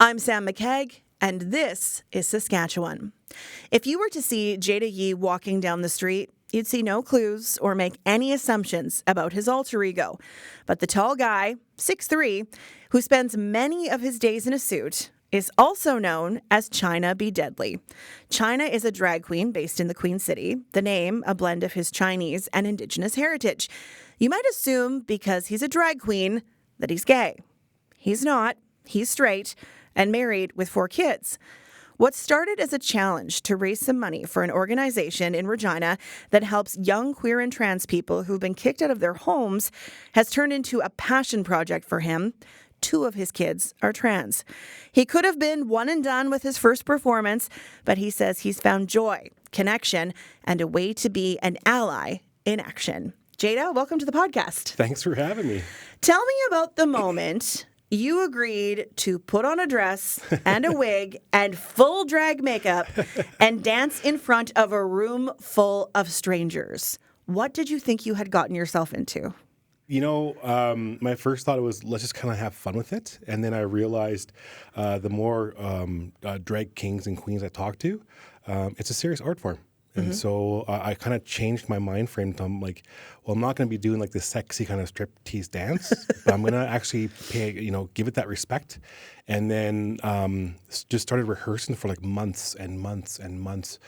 I'm Sam McKeag, and this is Saskatchewan. If you were to see Jada Yee walking down the street, you'd see no clues or make any assumptions about his alter ego. But the tall guy, 6'3", who spends many of his days in a suit, is also known as Chyna B. Chyna is a drag queen based in the Queen City, the name a blend of his Chinese and Indigenous heritage. You might assume because he's a drag queen that he's gay. He's not. He's straight and married with 4 kids. What started as a challenge to raise some money for an organization in Regina that helps young queer and trans people who've been kicked out of their homes has turned into a passion project for him. 2 of his kids are trans. He could have been one and done with his first performance, but he says he's found joy, connection, and a way to be an ally in action. Jada, welcome to the podcast. Thanks for having me. Tell me about the moment you agreed to put on a dress and a wig and full drag makeup and dance in front of a room full of strangers. What did you think you had gotten yourself into? You know, my first thought was, let's just kind of have fun with it. And then I realized the more drag kings and queens I talk to, it's a serious art form. And so I kind of changed my mind frame to, I'm like, well, I'm not going to be doing like this sexy kind of striptease dance, but I'm going to actually give it that respect. And then just started rehearsing for like months and months and months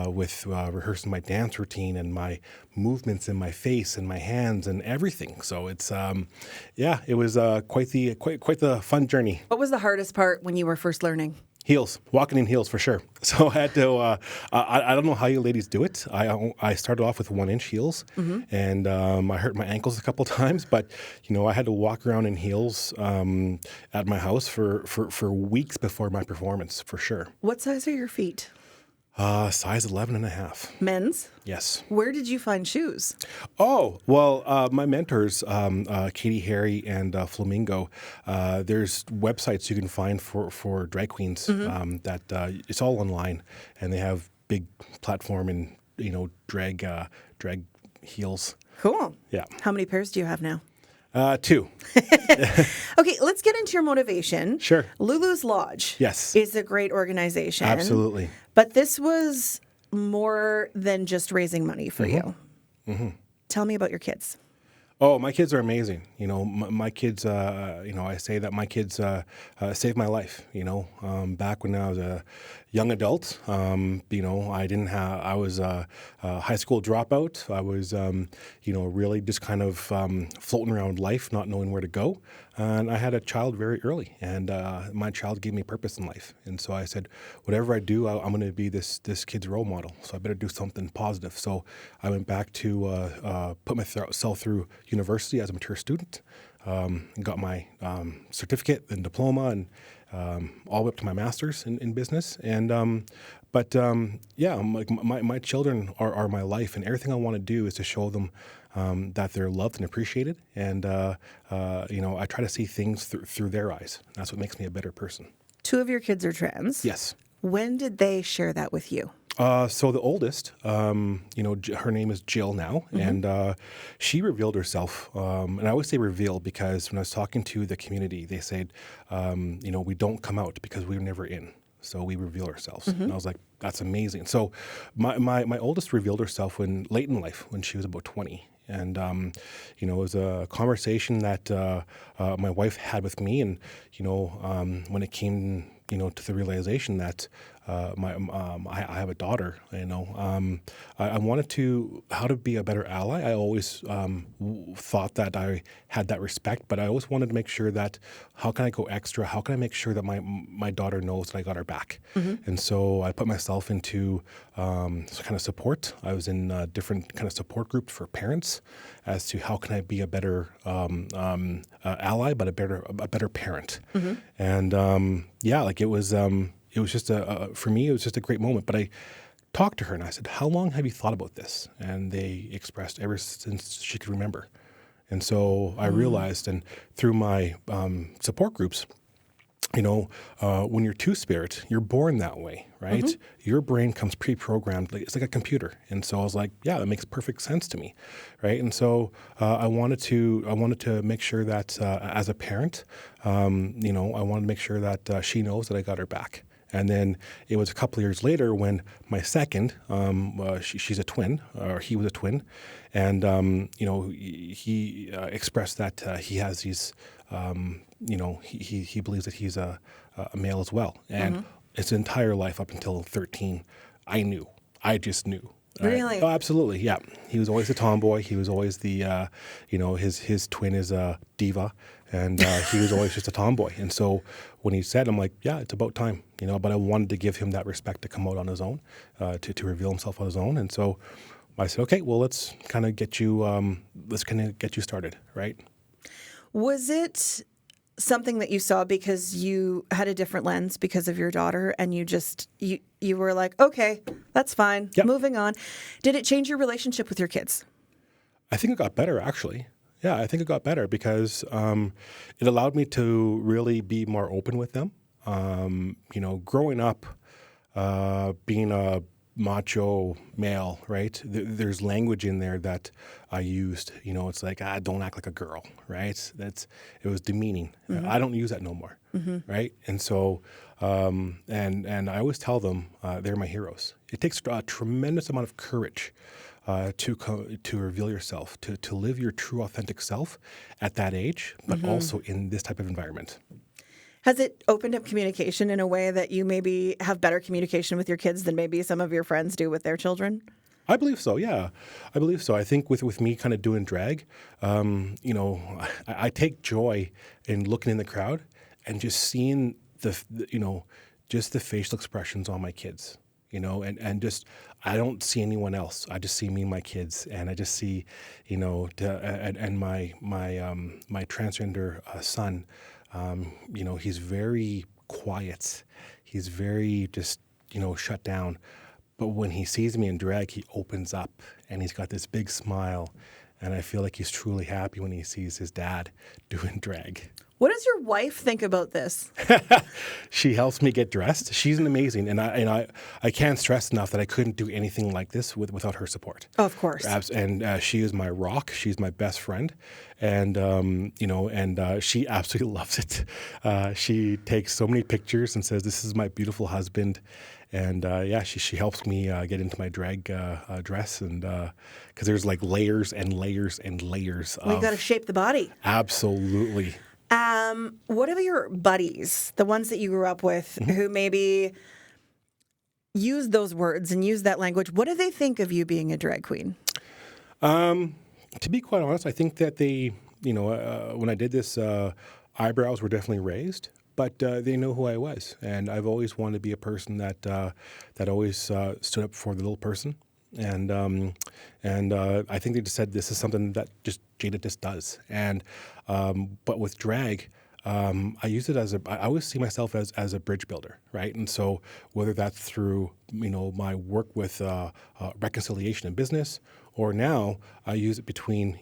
with rehearsing my dance routine and my movements in my face and my hands and everything. So it's, it was quite the fun journey. What was the hardest part when you were first learning? Heels, walking in heels for sure. So I had to, I don't know how you ladies do it. I started off with 1-inch heels and I hurt my ankles a couple times, but I had to walk around in heels at my house for weeks before my performance for sure. What size are your feet? Size 11.5. Men's? Yes. Where did you find shoes? Oh, well, my mentors, Katie Harry and Flamingo, there's websites you can find for drag queens that it's all online, and they have big platform and, drag heels. Cool. Yeah. How many pairs do you have now? 2. Okay, let's get into your motivation. Sure. Lulu's Lodge is a great organization. Absolutely. But this was more than just raising money for you. Tell me about your kids. Oh, my kids are amazing. My kids, I say that my kids saved my life. Back when I was a young adult, I was a high school dropout. I was, really just kind of floating around life, not knowing where to go. And I had a child very early, and my child gave me purpose in life. And so I said, whatever I do, I'm going to be this kid's role model. So I better do something positive. So I went back to put myself through university as a mature student, got my certificate and diploma, and all the way up to my master's in business. And I'm like my children are my life, and everything I want to do is to show them that they're loved and appreciated. And I try to see things through their eyes. That's what makes me a better person. 2 of your kids are trans. Yes. When did they share that with you? So the oldest, her name is Jill now, and she revealed herself. And I always say reveal because when I was talking to the community, they said, we don't come out because we were never in. So we reveal ourselves. And I was like, that's amazing. So my oldest revealed herself late in life when she was about 20. And, it was a conversation that my wife had with me. And, when it came, to the realization that I have a daughter, I wanted how to be a better ally. I always thought that I had that respect, but I always wanted to make sure that how can I go extra? How can I make sure that my daughter knows that I got her back? And so I put myself into kind of support. I was in different kind of support groups for parents as to how can I be a better ally, but a better parent. And it was just for me, it was just a great moment. But I talked to her and I said, how long have you thought about this? And they expressed ever since she could remember. And so I realized, and through my support groups, when you're two-spirit, you're born that way, right? Mm-hmm. Your brain comes pre-programmed. It's like a computer. And so I was like, yeah, that makes perfect sense to me, right? And so I wanted to make sure that as a parent, I wanted to make sure that she knows that I got her back. And then it was a couple of years later when my second, she's a twin, or he was a twin, and he expressed that he has these, he believes that he's a male as well, and his entire life up until 13, I just knew. Really? Oh, absolutely, yeah. He was always a tomboy. He was always the, his twin is a diva, and he was always just a tomboy. And so when he said, I'm like, yeah, it's about time, But I wanted to give him that respect to come out on his own, to reveal himself on his own. And so I said, okay, well, let's kind of get you started, right? Was it something that you saw because you had a different lens because of your daughter, and you were like, okay, that's fine, Yep. moving on? Did it change your relationship with your kids? I think it got better, actually. Yeah, I think it got better because it allowed me to really be more open with them. Growing up, being a macho male, right? There's language in there that I used. It's like, don't act like a girl, right? It was demeaning. I don't use that no more, right? And so, and I always tell them they're my heroes. It takes a tremendous amount of courage to reveal yourself, to live your true, authentic self at that age, but also in this type of environment. Has it opened up communication in a way that you maybe have better communication with your kids than maybe some of your friends do with their children? I believe so, yeah. I believe so. I think with me kind of doing drag, I take joy in looking in the crowd and just seeing just the facial expressions on my kids. And just, I don't see anyone else. I just see me and my kids, and I just see, and my transgender son. He's very quiet. He's very just, shut down. But when he sees me in drag, he opens up, and he's got this big smile, and I feel like he's truly happy when he sees his dad doing drag. What does your wife think about this? She helps me get dressed. She's an amazing, and I can't stress enough that I couldn't do anything like this without her support. Of course. And she is my rock. She's my best friend, and she absolutely loves it. She takes so many pictures and says, "This is my beautiful husband." And she helps me get into my drag dress, and because there's like layers and layers and layers. We've got to shape the body. Absolutely. What are your buddies, the ones that you grew up with, who maybe use those words and use that language? What do they think of you being a drag queen? To be quite honest, I think that they, when I did this, eyebrows were definitely raised, but they know who I was, and I've always wanted to be a person that always stood up for the little person. And I think they just said this is something that just Jada just does. And but with drag, I use it I always see myself as a bridge builder, right? And so whether that's through my work with reconciliation in business, or now I use it between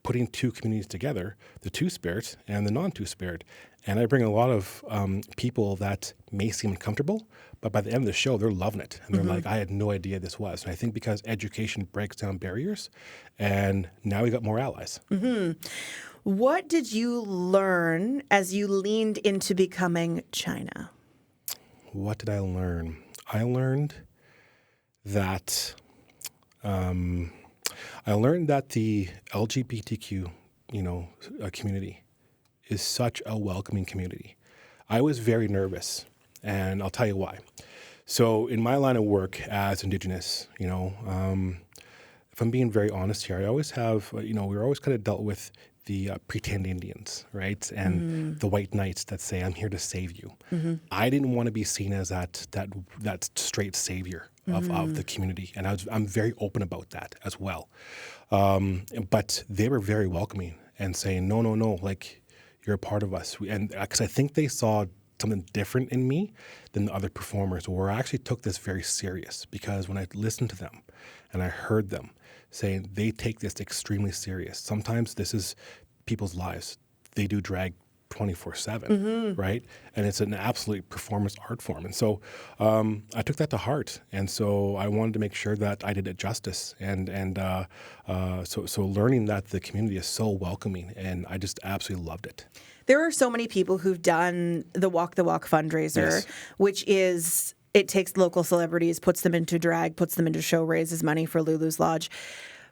putting two communities together, the two-spirit and the non-two-spirit. And I bring a lot of people that may seem uncomfortable, but by the end of the show, they're loving it. And they're like, I had no idea this was. And I think because education breaks down barriers, and now we got more allies. What did you learn as you leaned into becoming Chyna? What did I learn? I learned that the LGBTQ, community is such a welcoming community. I was very nervous, and I'll tell you why. So in my line of work as Indigenous, if I'm being very honest here, I always have, we're always kind of dealt with the pretend Indians, right? And the white knights that say, I'm here to save you. I didn't want to be seen as that straight savior of the community. And I'm very open about that as well. But they were very welcoming and saying, no, like, you're a part of us. And because I think they saw something different in me than the other performers, where I actually took this very serious, because when I listened to them and I heard them saying they take this extremely serious. Sometimes this is people's lives. They do drag 24/7, right? And it's an absolute performance art form. And so I took that to heart. And so I wanted to make sure that I did it justice. So learning that the community is so welcoming, and I just absolutely loved it. There are so many people who've done the Walk the Walk fundraiser, Yes. which is, it takes local celebrities, puts them into drag, puts them into show, raises money for Lulu's Lodge.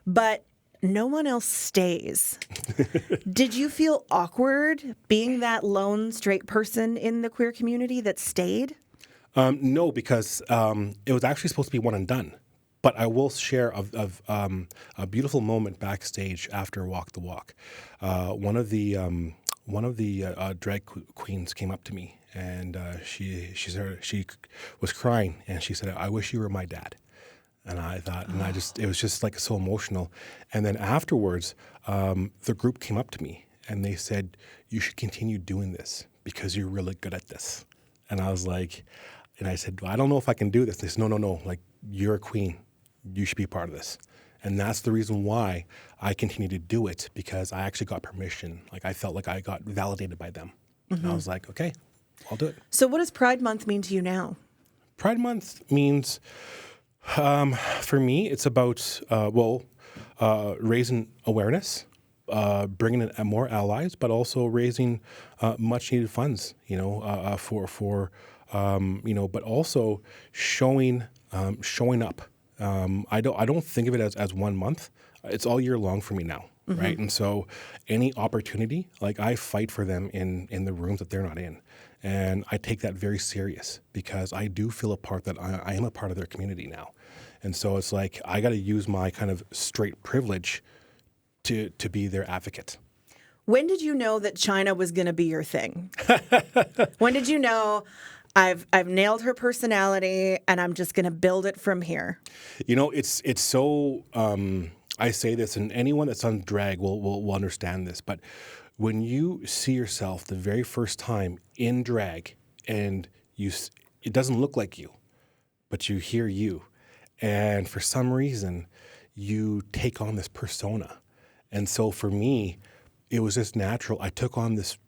But no one else stays. Did you feel awkward being that lone straight person in the queer community that stayed? No, because it was actually supposed to be one and done. But I will share a beautiful moment backstage after Walk the Walk. One of the drag queens came up to me, and she was crying, and she said, "I wish you were my dad." And I thought, and it was just like so emotional. And then afterwards, the group came up to me and they said, "You should continue doing this because you're really good at this." And I was like, and I said, "I don't know if I can do this." They said, No. Like, you're a queen. You should be a part of this. And that's the reason why I continue to do it, because I actually got permission. Like, I felt like I got validated by them. And I was like, okay, I'll do it. So what does Pride Month mean to you now? Pride Month means, for me, it's about, raising awareness, bringing in more allies, but also raising much needed funds, but also showing up. I don't think of it as 1 month. It's all year long for me now, right? And so any opportunity, like, I fight for them in the rooms that they're not in. And I take that very serious because I do feel a part that I am a part of their community now. And so it's like I got to use my kind of straight privilege to be their advocate. When did you know that Chyna was going to be your thing? When did you know, I've nailed her personality and I'm just going to build it from here? It's so, I say this, and anyone that's on drag will understand this, but when you see yourself the very first time in drag and it doesn't look like you, but you hear you, and for some reason you take on this persona. And so for me, it was just natural. I took on this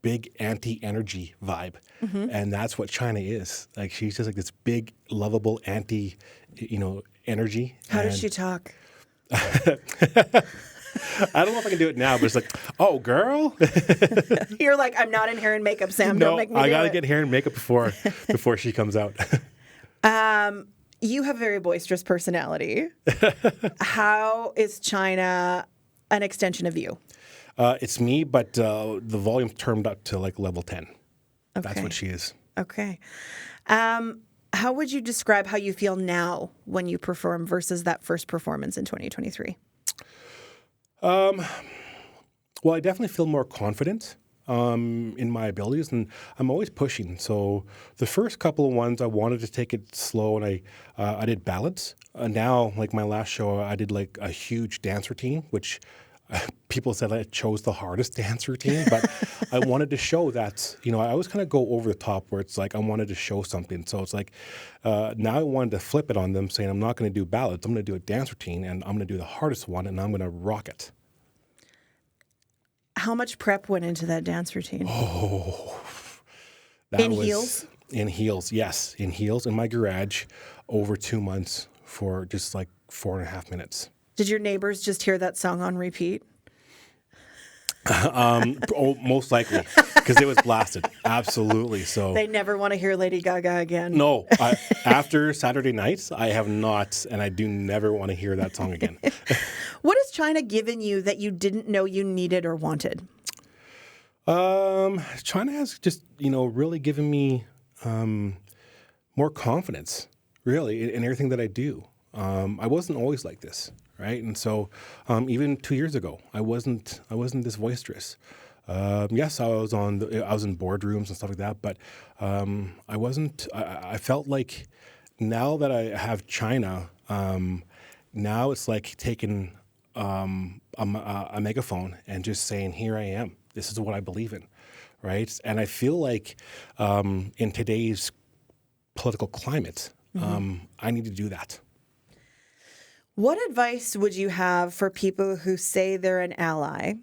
big anti-energy vibe, and that's what Chyna is. Like, she's just like this big, lovable energy. How does she talk? I don't know if I can do it now, but it's like, "Oh, girl." You're like, "I'm not in hair and makeup, Sam. No, Don't make me I do gotta it." get hair and makeup before she comes out. You have a very boisterous personality. How is Chyna an extension of you? It's me, but the volume turned up to like level 10. Okay. That's what she is. Okay. How would you describe how you feel now when you perform versus that first performance in 2023? Well, I definitely feel more confident in my abilities, and I'm always pushing. So the first couple of ones, I wanted to take it slow, and I did ballads. Now, like my last show, I did like a huge dance routine, which people said I chose the hardest dance routine, but I wanted to show that, I always kind of go over the top where it's like I wanted to show something. So it's like now I wanted to flip it on them, saying I'm not going to do ballads. I'm going to do a dance routine, and I'm going to do the hardest one, and I'm going to rock it. How much prep went into that dance routine? Oh, heels? In heels, yes. In heels in my garage over 2 months for just like 4.5 minutes. Did your neighbors just hear that song on repeat? Most likely, because it was blasted. Absolutely. So They never want to hear Lady Gaga again. No, after Saturday nights, I have not, and I do never want to hear that song again. What has Chyna given you that you didn't know you needed or wanted? Chyna has just, really given me more confidence, really, in everything that I do. I wasn't always like this, right? And so even 2 years ago, I wasn't this boisterous. Yes, I was in boardrooms and stuff like that, but I wasn't. I felt like now that I have Chyna, now it's like taking a megaphone and just saying, "Here I am. This is what I believe in," right? And I feel like in today's political climate, I need to do that. What advice would you have for people who say they're an ally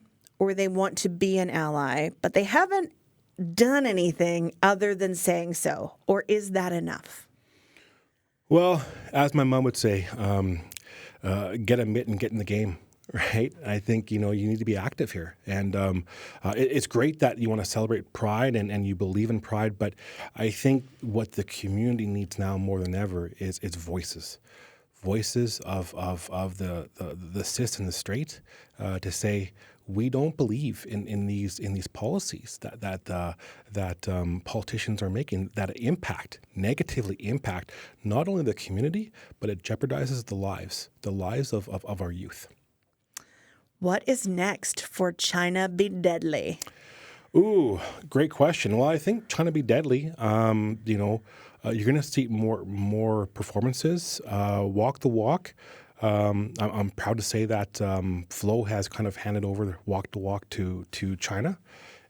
or they want to be an ally, but they haven't done anything other than saying so? Or is that enough? Well, as my mom would say, get a mitt and get in the game, right? I think, you need to be active here. And it's great that you want to celebrate pride and you believe in pride, but I think what the community needs now more than ever is voices. Voices of the cis and the straight to say, we don't believe in these policies that politicians are making that negatively impact not only the community, but it jeopardizes the lives of our youth. What is next for Chyna B Deadly? Ooh, great question. Well, I think Chyna B Deadly, you're going to see more performances. Walk the Walk. I'm proud to say that Flo has kind of handed over Walk the Walk to Chyna,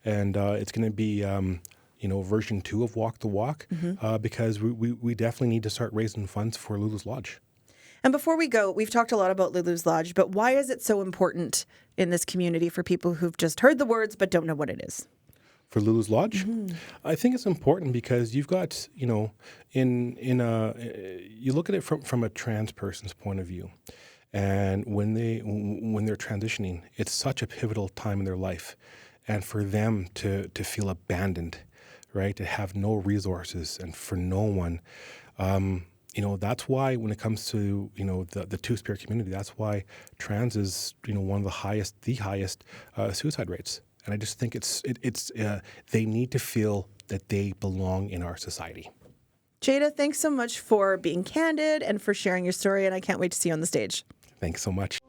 and it's going to be version 2 of Walk the Walk because we definitely need to start raising funds for Lulu's Lodge. And before we go, we've talked a lot about Lulu's Lodge, but why is it so important in this community for people who've just heard the words but don't know what it is? For Lulu's Lodge, I think it's important because you've got, you look at it from a trans person's point of view, and when they're transitioning, it's such a pivotal time in their life, and for them to feel abandoned, right, to have no resources and for no one. That's why when it comes to, the Two-Spirit community, that's why trans is, one of the highest suicide rates. And I just think they need to feel that they belong in our society. Jada, thanks so much for being candid and for sharing your story, and I can't wait to see you on the stage. Thanks so much.